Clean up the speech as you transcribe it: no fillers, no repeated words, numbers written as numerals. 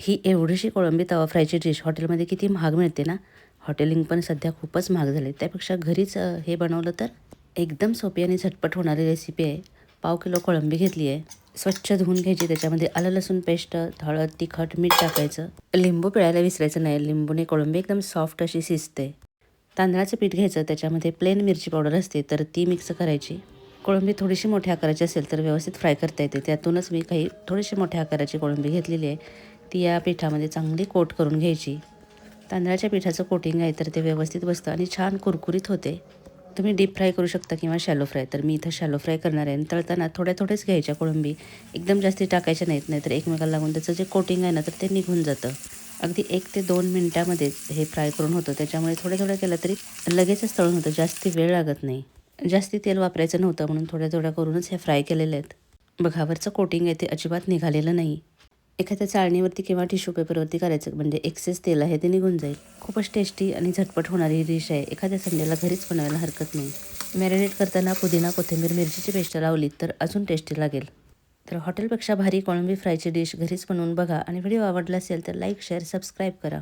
ही एवढीशी कोळंबी तवा फ्रायची डिश हॉटेलमध्ये किती महाग मिळते ना. हॉटेलिंग पण सध्या खूपच महाग झाले. त्यापेक्षा घरीच हे बनवलं तर एकदम सोपी आणि झटपट होणारी रेसिपी आहे. पाव किलो कोळंबी घेतली आहे. स्वच्छ धुवून घ्यायची. त्याच्यामध्ये आलं लसूण पेस्ट, हळद, तिखट, मीठ टाकायचं. लिंबू पिळायला विसरायचं नाही. लिंबूने कोळंबी एकदम सॉफ्ट अशी शिजते. तांदळाचं पीठ घ्यायचं. त्याच्यामध्ये प्लेन मिरची पावडर असते तर ती मिक्स करायची. कोळंबी थोडीशी मोठ्या आकाराची असेल तर व्यवस्थित फ्राय करता येते. त्यातूनच मी काही थोडीशी मोठ्या आकाराची कोळंबी घेतलेली आहे. ती या पिठामध्ये चांगली कोट करून घ्यायची. तांदळाच्या पिठाचं कोटिंग आहे तर ते व्यवस्थित बसतं आणि छान कुरकुरीत होते. तुम्ही डीप फ्राय करू शकता किंवा शॅलो फ्राय. तर मी इथं शॅलो फ्राय करणार आहे. आणि तळताना थोड्याच घ्यायच्या कोळंबी. एकदम जास्ती टाकायच्या नाहीत, नाही तर एकमेकाला लागून त्याचं जे कोटिंग आहे ना तर ते निघून जातं. अगदी 1 ते 2 मिनिटामध्येच हे फ्राय करून होतं. त्याच्यामुळे थोडं केलं तरी लगेचच तळून होतं. जास्ती वेळ लागत नाही. जास्ती तेल वापरायचं नव्हतं म्हणून थोड्या करूनच हे फ्राय केलेले आहेत. बघा वरचं कोटिंग आहे ते अजिबात निघालेलं नाही. एखाद्या चाळणीवरती किंवा टिश्यू पेपरवरती करायचं म्हणजे एक्सेस तेल आहे ते निघून जाईल. खूपच टेस्टी आणि झटपट होणारी ही डिश आहे. एखाद्या संडेला घरीच बनवायला हरकत नाही. मॅरिनेट करताना पुदिना, कोथिंबीर, मिरचीची पेस्ट लावली तर अजून टेस्टी लागेल. तर हॉटेलपेक्षा भारी कोळंबी फ्रायची डिश घरीच बनवून बघा आणि व्हिडिओ आवडला असेल तर लाईक, शेअर, सबस्क्राईब करा.